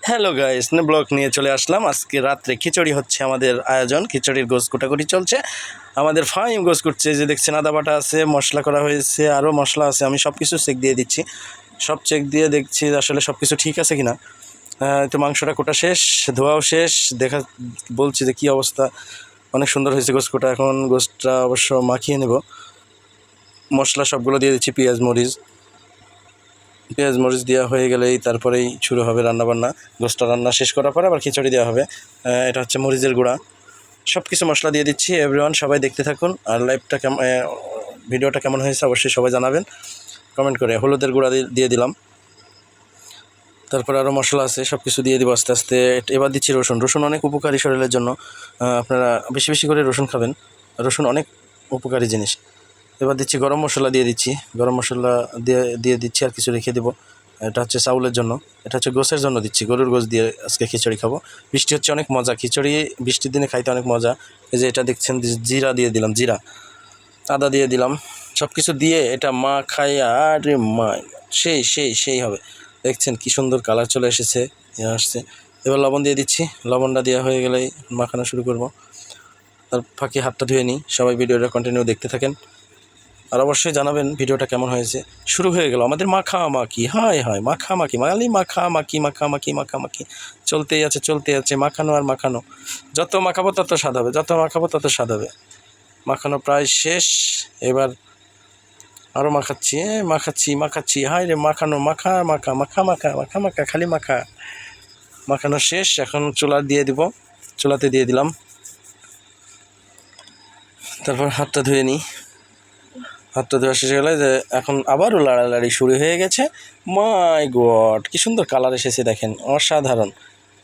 Hello guys, blog নিয়ে চলে আসলাম। আজকে রাত্রে খিচুড়ি হচ্ছে আমাদের আয়োজন। খিচুড়ির গোশ কুটাকুটি চলছে, আমাদের ফাইম গোশ কুটছে। যে দেখছেন আদা বাটা আছে, মশলা করা হয়েছে, আরও মশলা আছে। আমি সব কিছু চেক দিয়ে দিচ্ছি, সব চেক দিয়ে দেখছি আসলে সব কিছু ঠিক আছে কিনা। তো মাংসটা কোটা শেষ, ধোয়াও শেষ, দেখা বলছি যে কী অবস্থা। অনেক সুন্দর হয়েছে গোশ কুটা। এখন গোশটা অবশ্য মাখিয়ে নেব। মশলা সবগুলো দিয়ে দিচ্ছি, পেঁয়াজ মরিচ দেওয়া হয়ে গেলেই তারপরেই শুরু হবে রান্নাবান্না। গোশটা রান্না শেষ করার পরে আবার খিচুড়ি দেওয়া হবে। এটা হচ্ছে মরিচের গুঁড়া, সব কিছু মশলা দিয়ে দিচ্ছি। এভরিওয়ান সবাই দেখতে থাকুন, আর লাইভটা ভিডিওটা কেমন হয়েছে অবশ্যই সবাই জানাবেন কমেন্ট করে। হলুদের গুঁড়া দিয়ে দিলাম, তারপর আরও মশলা আছে, সব কিছু দিয়ে দিব আস্তে আস্তে। এবার দিচ্ছি রসুন অনেক উপকারী শরীরের জন্য। আপনারা বেশি বেশি করে রসুন খাবেন, রসুন অনেক উপকারী জিনিস। এবার দিচ্ছি গরম মশলা, গরম মশলা দিয়ে দিচ্ছি, আর কিছু রেখে দেবো। এটা হচ্ছে চাউলের জন্য, এটা হচ্ছে গোশের জন্য দিচ্ছি। গরুর গোশ দিয়ে আজকে খিচুড়ি খাবো। বৃষ্টি হচ্ছে, অনেক মজা। খিচুড়ি বৃষ্টির দিনে খাইতে অনেক মজা। এই যে এটা দেখছেন, জিরা দিয়ে দিলাম, আদা দিয়ে দিলাম, সব কিছু দিয়ে এটা মা খাই। আরে মা, সেই হবে। দেখছেন কি সুন্দর কালার চলে আসছে। এবার লবণ দিয়ে দিচ্ছি। লবণটা দেওয়া হয়ে গেলেই মাখানো শুরু করব। তার ফাঁকে হাতটা ধুয়ে নিই। সবাই ভিডিওটা কন্টিনিউ দেখতে থাকেন, আর অবশ্যই জানাবেন ভিডিওটা কেমন হয়েছে। শুরু হয়ে গেল আমাদের মাখামাখি, মাখামাখি চলতেই আছে। মাখানো আর মাখানো, যত মাখাবো তত স্বাদ হবে, মাখানো প্রায় শেষ। এবার আরও মাখাচ্ছি, হায় রে, মাখানো, মাখা খালি মাখানো শেষ। এখন চুলাতে দিয়ে দিলাম। তারপর হাতটা ধুয়ে নিই। হাতটা ধোয়া শেষ গেলে যে এখন আবারও লাড়ালাড়ি শুরু হয়ে গেছে। মাই গড, কি সুন্দর কালার এসেছে দেখেন, অসাধারণ।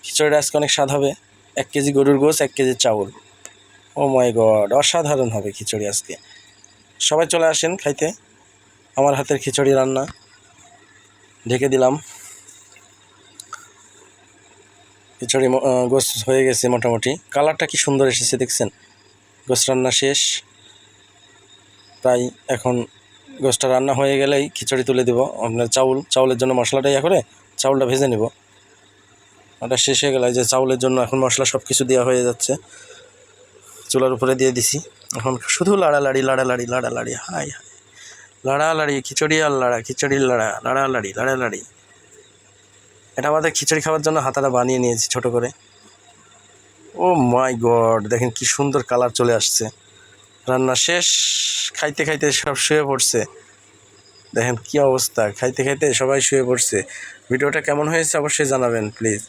খিচুড়িটা আজকে অনেক স্বাদ হবে। 1 কেজি গরুর গোশ, 1 কেজি চাউল। ও মাই গড, অসাধারণ হবে খিচুড়ি আজকে। সবাই চলে আসেন খাইতে আমার হাতের খিচুড়ি রান্না। ঢেকে দিলাম। খিচুড়ি গোশ হয়ে গেছে মোটামুটি। কালারটা কি সুন্দর এসেছে দেখছেন। গোশ রান্না শেষ প্রায়। এখন গোশটা রান্না হয়ে গেলেই খিচুড়ি তুলে দেবো। আপনার চাউলের জন্য মশলাটা করে চাউলটা ভেজে নেব। ওটা শেষ হয়ে গেলে যে চাউলের জন্য এখন মশলা সব কিছু দেওয়া হয়ে যাচ্ছে। চুলার উপরে দিয়ে দিছি। এখন শুধু লাড়ালাড়ি, হাই লাড়ালাড়ি, খিচুড়ির লাড়ালাড়ি। এটা আমাদের খিচুড়ি খাওয়ার জন্য হাতাটা বানিয়ে নিয়েছি ছোট করে। ও মাই গড, দেখেন কি সুন্দর কালার চলে আসছে। রান্না শেষ, খাইতে খাইতে সব শুয়ে পড়ছে। দেখেন কি অবস্থা, খাইতে খাইতে সবাই শুয়ে পড়ছে। ভিডিওটা কেমন হয়েছে অবশ্যই জানাবেন প্লিজ।